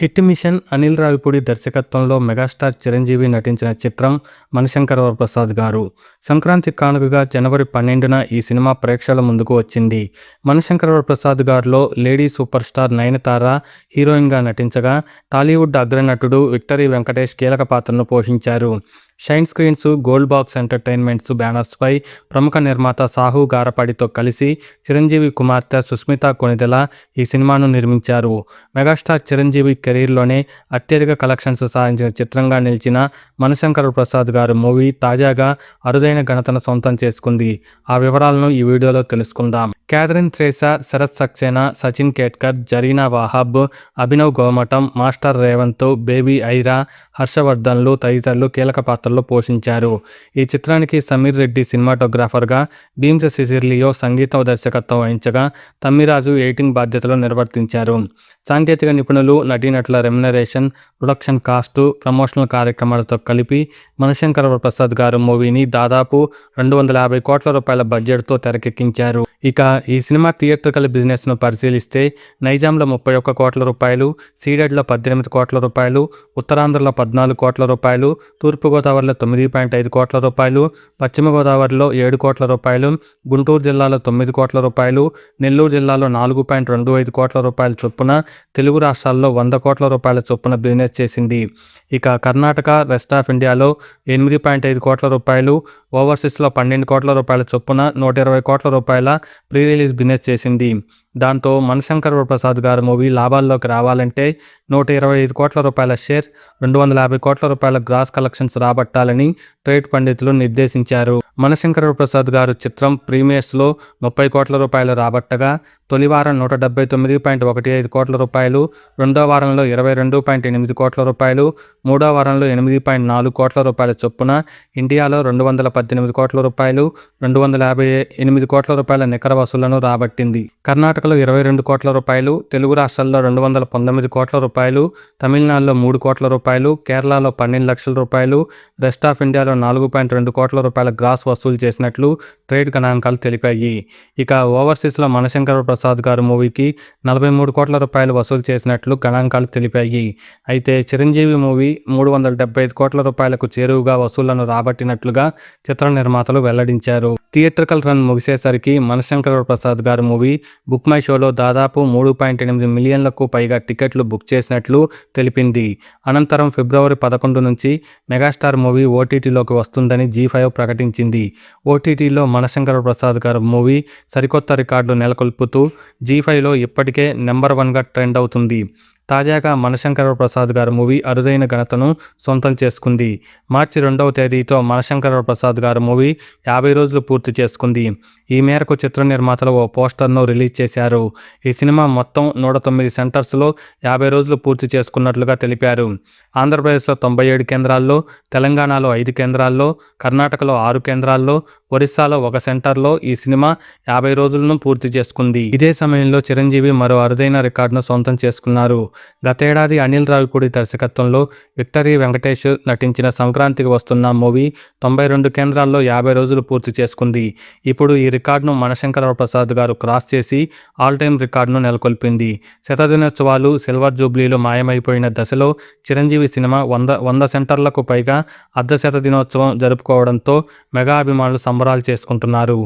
Hit machine Anil Ravipudi దర్శకత్వంలో megastar Chiranjeevi నటించిన చిత్రం మణిశంకర్ వరప్రసాద్ గారు. సంక్రాంతి కానుకగా జనవరి 12న ఈ సినిమా ప్రేక్షకుల ముందుకు వచ్చింది. మణిశంకర్ వరప్రసాద్ గారిలో లేడీ సూపర్ స్టార్ నయనతార హీరోయిన్గా నటించగా, టాలీవుడ్ అగ్రనటుడు విక్టరీ వెంకటేష్ కీలక పాత్రను పోషించారు. Shine Screens, Gold Box Entertainments బ్యానర్స్పై ప్రముఖ నిర్మాత సాహు గారపాడితో కలిసి చిరంజీవి కుమార్తె సుస్మిత కొణిదెల ఈ సినిమాను నిర్మించారు. మెగాస్టార్ చిరంజీవి కెరీర్లోనే అత్యధిక కలెక్షన్స్ సాధించిన చిత్రంగా నిలిచిన మణిశంకర్ ప్రసాద్ గారి మూవీ తాజాగా అరుదైన ఘనతను సొంతం చేసుకుంది. ఆ వివరాలను ఈ వీడియోలో తెలుసుకుందాం. క్యాథరిన్ థ్రేసా, శరత్ సక్సేనా, సచిన్ కేట్కర్, జరీనా వాహాబ్, అభినవ్ గోమటం, మాస్టర్ రేవంత్, బేబీ ఐరా, హర్షవర్ధన్లు తదితరులు కీలక పాత్రలు పోషించారు. ఈ చిత్రానికి సమీర్ రెడ్డి సినిమాటోగ్రాఫర్గా, భీమ్స్ సిసిలియో సంగీతం దర్శకత్వం వహించగా, తమ్మిరాజు ఎడిటింగ్ బాధ్యతలు నిర్వర్తించారు. సాంకేతిక నిపుణులు, నటీనటుల రెమ్యునరేషన్, ప్రొడక్షన్ కాస్టు, ప్రమోషనల్ కార్యక్రమాలతో కలిపి మణిశంకర్ ప్రసాద్ గారు మూవీని దాదాపు 250 కోట్ల రూపాయల బడ్జెట్తో తెరకెక్కించారు. ఇక ఈ సినిమా థియేట్రికల్ బిజినెస్ను పరిశీలిస్తే నైజాంలో 31 కోట్ల రూపాయలు, సీడెడ్లో 18 కోట్ల రూపాయలు, ఉత్తరాంధ్రలో 14 కోట్ల రూపాయలు, తూర్పుగోదావరిలో 9.5 కోట్ల రూపాయలు, పశ్చిమ గోదావరిలో 7 కోట్ల రూపాయలు, గుంటూరు జిల్లాలో 9 కోట్ల రూపాయలు, నెల్లూరు జిల్లాలో 4.25 కోట్ల రూపాయల చొప్పున, తెలుగు రాష్ట్రాల్లో 100 కోట్ల రూపాయల చొప్పున బిజినెస్ చేసింది. ఇక కర్ణాటక, రెస్ట్ ఆఫ్ ఇండియాలో 8.5 కోట్ల రూపాయలు, ఓవర్సీస్లో 12 కోట్ల రూపాయల చొప్పున 120 కోట్ల రూపాయల ప్రీ రిలీజ్ బిజినెస్ చేసింది. దాంతో మణిశంకర్ ప్రసాద్ గారి మూవీ లాభాల్లోకి రావాలంటే 125 కోట్ల రూపాయల షేర్, 250 కోట్ల రూపాయల గ్రాస్ కలెక్షన్స్ రాబట్టాలని ట్రేడ్ పండితులు నిర్దేశించారు. మణిశంకర్ ప్రసాద్ గారు చిత్రం ప్రీమియర్స్లో 30 కోట్ల రూపాయలు రాబట్టగా, తొలి వారం 179.15 కోట్ల రూపాయలు, రెండో వారంలో 22.8 కోట్ల రూపాయలు, మూడో వారంలో 8.4 కోట్ల రూపాయల చొప్పున ఇండియాలో 218 కోట్ల రూపాయలు, 258 కోట్ల రూపాయల నికర వసూళ్లను రాబట్టింది. కర్ణాటకలో 22 కోట్ల రూపాయలు, తెలుగు రాష్ట్రాల్లో 219 కోట్ల రూపాయలు, తమిళనాడులో 3 కోట్ల రూపాయలు, కేరళలో 12 లక్షల రూపాయలు, రెస్ట్ ఆఫ్ ఇండియాలో 4.2 కోట్ల రూపాయల గ్రాస్ వసూలు చేసినట్లు ట్రేడ్ గణాంకాలు తెలిపాయి. ఇక ఓవర్సీస్లో మణిశంకర్ ప్రసాద్ గారు మూవీకి 43 కోట్ల రూపాయలు వసూలు చేసినట్లు గణాంకాలు తెలిపాయి. అయితే చిరంజీవి మూవీ 375 కోట్ల రూపాయలకు చేరువగా వసూళ్లను రాబట్టినట్లుగా చిత్ర నిర్మాతలు వెల్లడించారు. థియేట్రికల్ రన్ ముగిసేసరికి మణిశంకర్ ప్రసాద్ గారి మూవీ బుక్ మై షోలో దాదాపు 3.8 మిలియన్లకు పైగా టికెట్లు బుక్ చేసినట్లు తెలిపింది. అనంతరం ఫిబ్రవరి 11 నుంచి మెగాస్టార్ మూవీ ఓటీటీలోకి వస్తుందని జీ5 ప్రకటించింది. ఓటీటీలో మణిశంకర్ ప్రసాద్ గారి మూవీ సరికొత్త రికార్డులు నెలకొల్పుతూ జీ5లో ఇప్పటికే నెంబర్ 1గా ట్రెండ్ అవుతుంది. తాజాగా మణిశంకర్ ప్రసాద్ గారి మూవీ అరుదైన ఘనతను సొంతం చేసుకుంది. మార్చి 2వ తేదీతో మణిశంకర్ ప్రసాద్ గారి మూవీ 50 రోజులు పూర్తి చేసుకుంది. ఈ మేరకు చిత్ర నిర్మాతలు ఓ పోస్టర్ను రిలీజ్ చేశారు. ఈ సినిమా మొత్తం 109 సెంటర్స్లో 50 రోజులు పూర్తి చేసుకున్నట్లుగా తెలిపారు. ఆంధ్రప్రదేశ్లో 97 కేంద్రాల్లో, తెలంగాణలో 5 కేంద్రాల్లో, కర్ణాటకలో 6 కేంద్రాల్లో, ఒరిస్సాలో 1 సెంటర్లో ఈ సినిమా 50 రోజులను పూర్తి చేసుకుంది. ఇదే సమయంలో చిరంజీవి మరో అరుదైన రికార్డును సొంతం చేసుకున్నారు. గతేడాది అనిల్ రావిపూడి దర్శకత్వంలో విక్టరీ వెంకటేష్ నటించిన సంక్రాంతికి వస్తున్న మూవీ 92 కేంద్రాల్లో 50 రోజులు పూర్తి చేసుకుంది. ఇప్పుడు ఈ రికార్డును మణిశంకర్ ప్రసాద్ గారు క్రాస్ చేసి ఆల్ టైమ్ రికార్డును నెలకొల్పింది. శతదినోత్సవాలు, సిల్వర్ జూబ్లీలు మాయమైపోయిన దశలో చిరంజీవి సినిమా 100 సెంటర్లకు పైగా అర్ధ శత దినోత్సవం జరుపుకోవడంతో మెగా అభిమానులు సంబరాలు చేసుకుంటున్నారు.